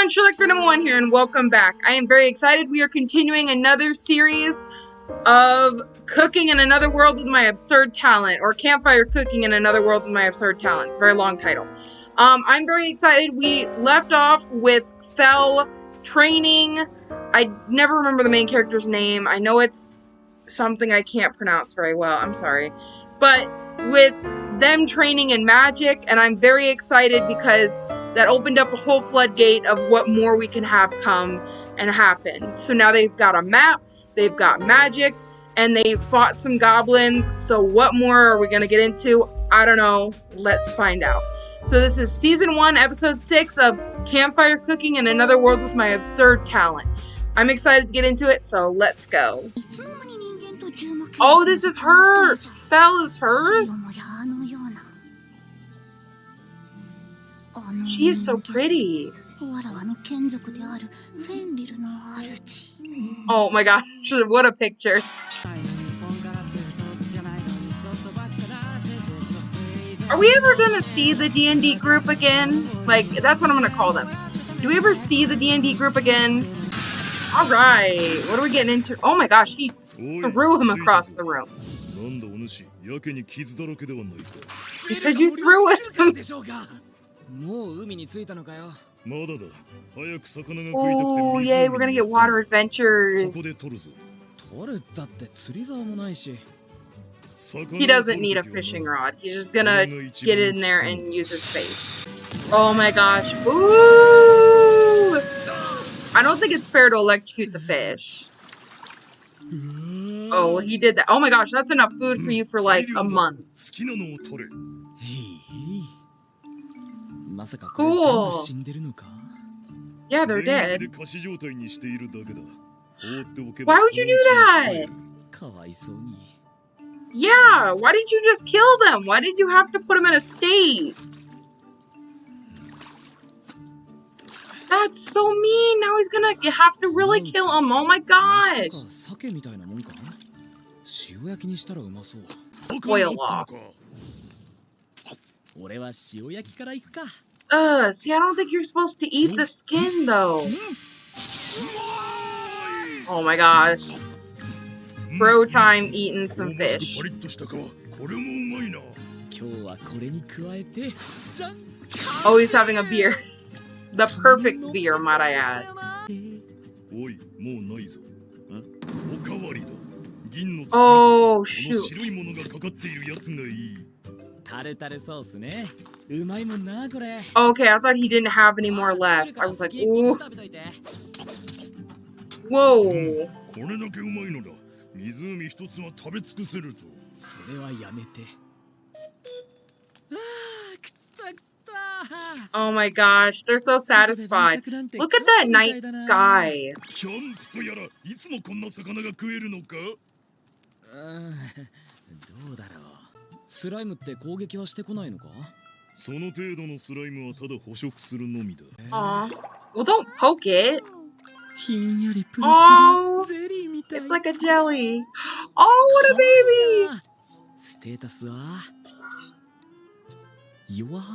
everyone, SherlockFan here, and welcome back. I am very excited. We are continuing another series of Cooking in Another World with My Absurd Talent, or Campfire Cooking in Another World with My Absurd Talent. It's a very long title. I'm very excited. We left off with Fel training. I never remember the main character's name. I know it's something I can't pronounce very well. I'm sorry. But with them training in magic, and I'm very excited because that opened up a whole floodgate of what more we can have come and happen. So now they've got a map, they've got magic, and they've fought some goblins. So what more are we going to get into? I don't know. Let's find out. So this is Season 1, Episode 6 of Campfire Cooking in Another World with My Absurd Talent. I'm excited to get into it, so let's go. Oh, this is hers! Fel is hers? She is so pretty. Oh my gosh, what a picture. Are we ever gonna see the D&D group again? Like, that's what I'm gonna call them. Do we ever see the D&D group again? Alright, what are we getting into? Oh my gosh, he threw him across the room. Because you threw him. Oh, yay, we're gonna get water adventures. He doesn't need a fishing rod. He's just gonna get in there and use his face. Oh my gosh. Ooh! I don't think it's fair to electrocute the fish. Oh, he did that. Oh my gosh, that's enough food for you for like a month. Cool. Yeah, they're dead. Why would you do that? Yeah, why didn't you just kill them? Why did you have to put them in a state? That's so mean. Now he's gonna have to really kill him. Oh my gosh. Foil off. See, I don't think you're supposed to eat the skin, though. Oh my gosh. Bro time eating some fish. Oh, he's having a beer. The perfect beer, might I add. Oh, shoot. Okay, I thought he didn't have any more left. I was like, ooh. Whoa. Oh my gosh, they're so satisfied. Look at that night sky. Aw. Well, don't poke it. Oh, it's like a jelly. Oh, what a baby.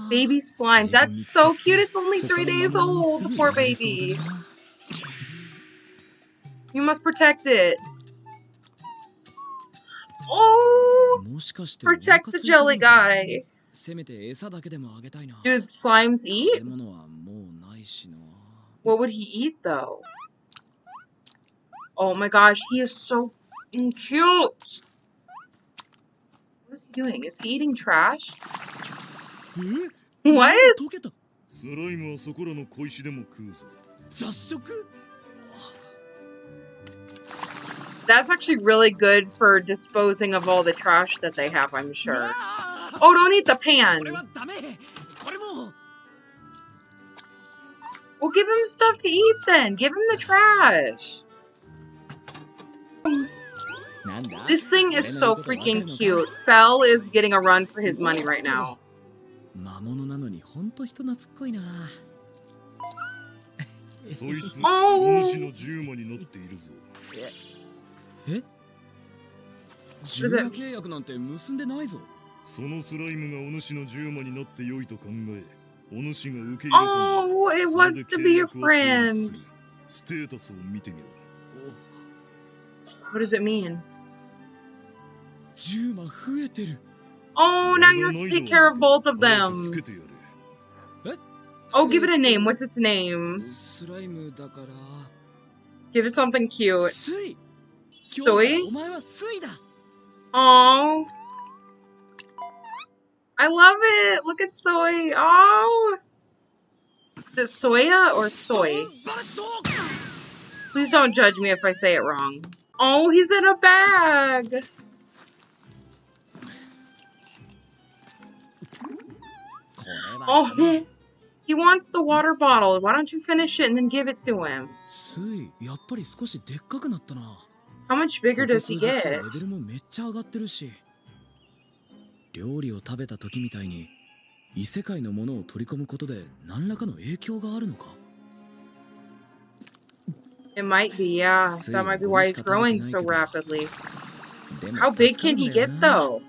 Baby slime. That's so cute. It's only 3 days old. The poor baby. You must protect it. Oh, protect the jelly guy. Do slimes eat? What would he eat, though? Oh my gosh, he is so cute. What is he doing? Is he eating trash? What? That's actually really good for disposing of all the trash that they have, I'm sure. Oh, don't eat the pan. Well, give him stuff to eat then. Give him the trash. This thing is so freaking cute. Fel is getting a run for his money right now. Oh. What is it? Oh, it wants to be a friend. What does it mean? Oh, now you have to take care of both of them. Oh, give it a name. What's its name? Give it something cute. Soy? Oh. I love it. Look at Soy. Oh. Is it Soya or Soy? Please don't judge me if I say it wrong. Oh, he's in a bag. Oh, he wants the water bottle. Why don't you finish it and then give it to him? How much bigger does he get? It might be, yeah. That might be why he's growing so rapidly. How big can he get, though?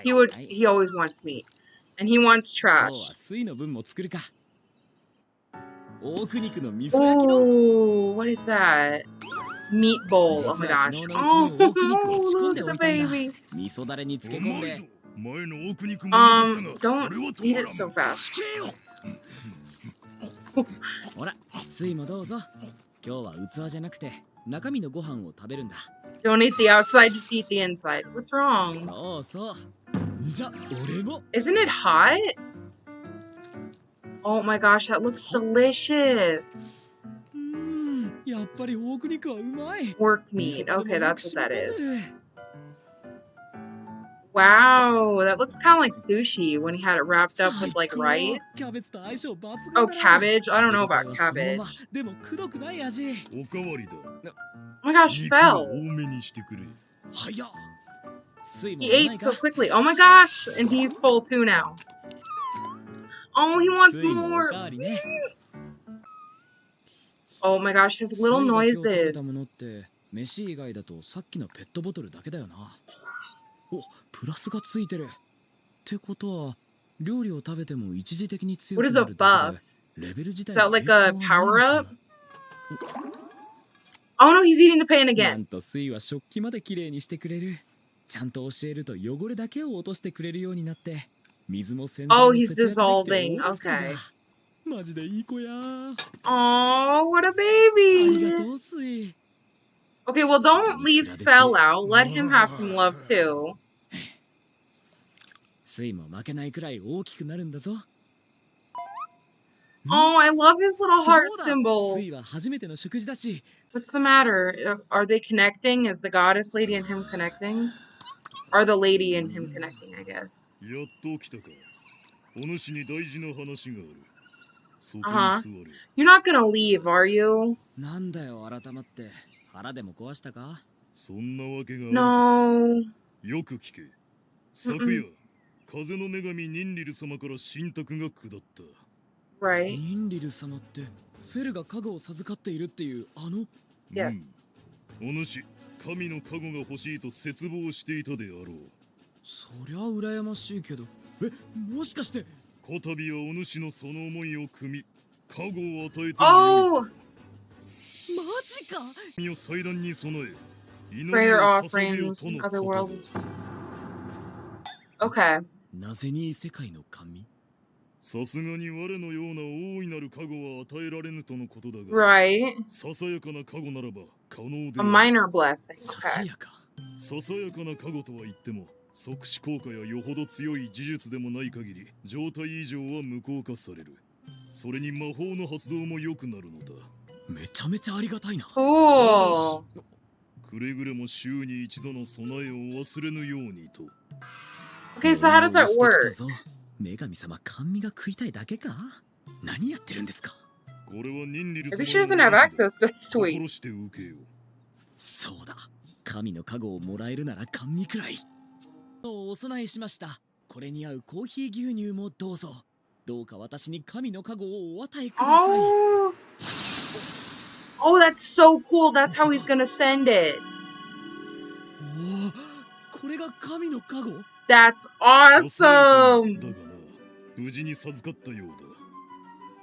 He always wants meat. And he wants trash. Ooh, what is that? Meat bowl. Oh my gosh. Oh, look at the baby. Don't eat it so fast. Don't eat the outside, just eat the inside. What's wrong? Isn't it hot? Oh my gosh, that looks delicious. Work meat. Okay, that's what that is. Wow, that looks kind of like sushi when he had it wrapped up with like rice. Oh, cabbage? I don't know about cabbage. Oh my gosh, fell. He ate so quickly. Oh my gosh, and he's full too now. Oh, he wants more. Oh my gosh, his little noises. What is a buff? Is that like a power-up? Oh no, he's eating the pan again. Oh, he's dissolving. Okay. Oh, what a baby. Okay, well, don't leave Fell out. Let him have some love, too. Oh, I love his little heart symbols. What's the matter? Are they connecting? Is the goddess lady and him connecting? Or the lady and him connecting, I guess. Uh-huh. You're not gonna leave, are you? No. Right. Yes. Oh! Prayer offerings, other world of spirits. Okay. Right. A minor blessing. Okay. ささやかな加護とは言っても即死効果やよほど強い呪術でもない限り状態異常は無効化される。それに魔法の発動も良くなるのだ。めちゃめちゃありがたいな。Cool. くれぐれも週に一度の備えを忘れぬようにと。Okay, so how does that work? 女神様甘味が食いたいだけか？何やってるんですか？これはニンリル様 Maybe she doesn't have access to sweet. 心して受けよ。そうだ。神の加護をもらえるなら甘味くらい。お供えしました。これに合うコーヒー牛乳もどうぞ。どうか私に神の加護をお与えください。Oh. Oh, that's so cool. That's how he's gonna send it. これが神の加護？ That's awesome. だがな、無事に授かったようだ。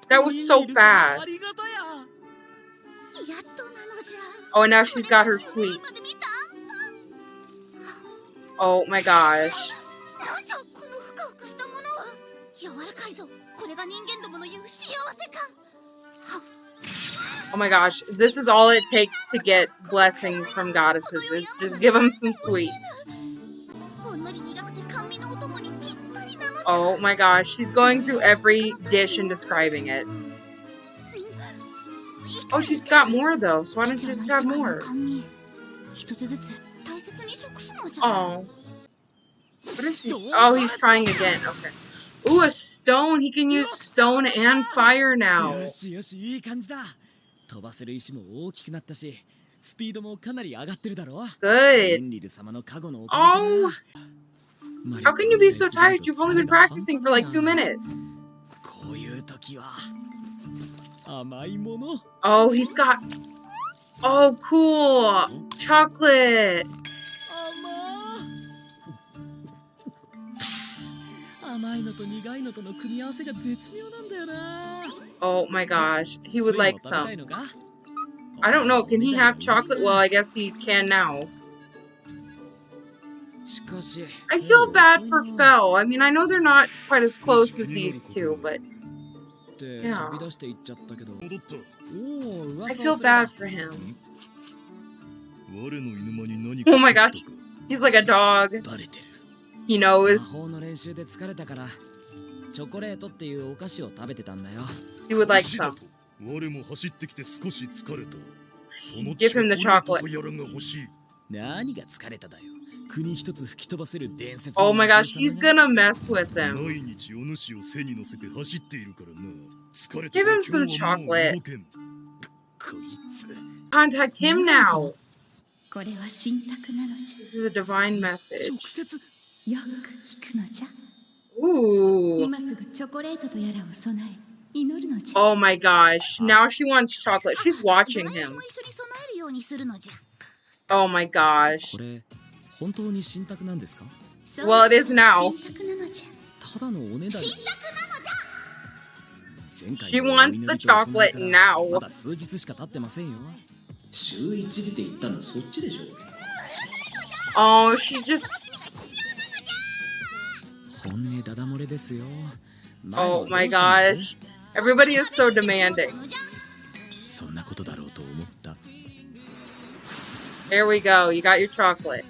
That was so fast. Oh, and now she's got her sweets. Oh my gosh. Oh my gosh, this is all it takes to get blessings from goddesses, is just give them some sweets. Oh my gosh, she's going through every dish and describing it. Oh, she's got more though, so why don't you just have more? Oh. What is he? Oh, he's trying again. Okay. Ooh, a stone. He can use stone and fire now. Good. Oh. How can you be so tired? You've only been practicing for like 2 minutes. Oh, he's got... Oh, cool. Chocolate. Oh my gosh. He would like some. I don't know. Can he have chocolate? Well, I guess he can now. I feel bad for Fel. I mean, I know they're not quite as close as these two, but... Yeah. I feel bad for him. Oh my gosh. He's like a dog. He knows. He would like some. Give him the chocolate. Oh my gosh, he's gonna mess with him. Give him some chocolate. Contact him now. This is a divine message. Ooh. Oh my gosh, now she wants chocolate. She's watching him. Oh my gosh. Well, it is now. She wants the chocolate now. Oh, she just... Oh my gosh. Everybody is so demanding. There we go. You got your chocolate.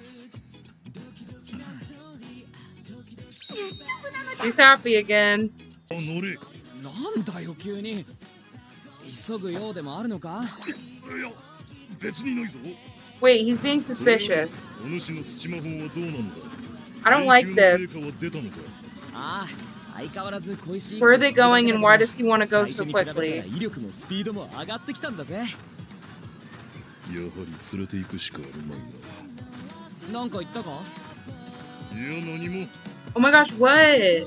He's happy again. Wait, he's being suspicious. I don't like this. Where are they going and why does he want to go so quickly? Oh my gosh, what?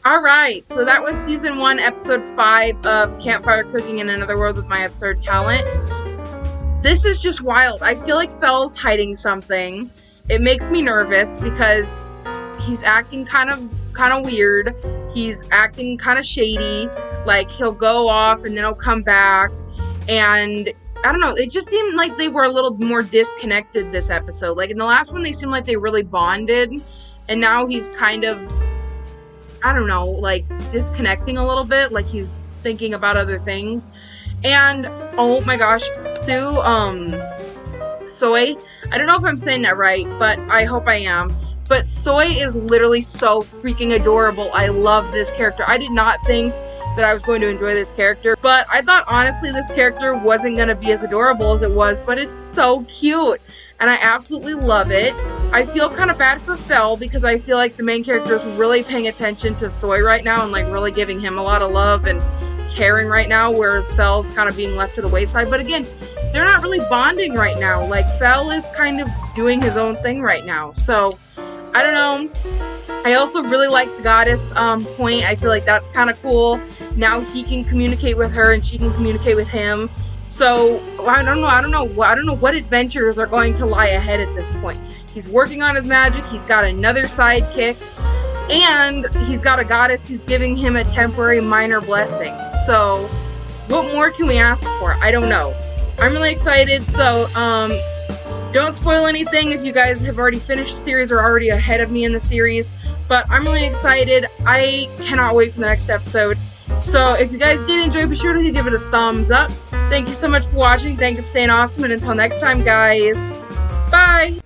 Alright, so that was season 1, episode 5 of Campfire Cooking in Another World with My Absurd Talent. This is just wild. I feel like Fel's hiding something. It makes me nervous because he's acting kind of weird. He's acting kind of shady. Like, he'll go off and then he'll come back. And I don't know, it just seemed like they were a little more disconnected this episode. Like, in the last one, they seemed like they really bonded. And now he's kind of, I don't know, like, disconnecting a little bit. Like, he's thinking about other things. And, oh my gosh, Soy, I don't know if I'm saying that right, but I hope I am. But Soy is literally so freaking adorable. I love this character. I did not think that I was going to enjoy this character, but I thought honestly this character wasn't going to be as adorable as it was, but it's so cute. And I absolutely love it. I feel kind of bad for Fel because I feel like the main character is really paying attention to Soy right now and like really giving him a lot of love and caring right now, whereas Fel's kind of being left to the wayside. But again, they're not really bonding right now. Like, Fel is kind of doing his own thing right now. So, I don't know. I also really like the goddess point. I feel like that's kind of cool. Now he can communicate with her and she can communicate with him. So, I don't know what adventures are going to lie ahead at this point. He's working on his magic. He's got another sidekick. And he's got a goddess who's giving him a temporary minor blessing. So what more can we ask for? I don't know. I'm really excited. So don't spoil anything if you guys have already finished the series or already ahead of me in the series. But I'm really excited. I cannot wait for the next episode. So if you guys did enjoy, be sure to give it a thumbs up. Thank you so much for watching. Thank you for staying awesome. And until next time, guys, bye!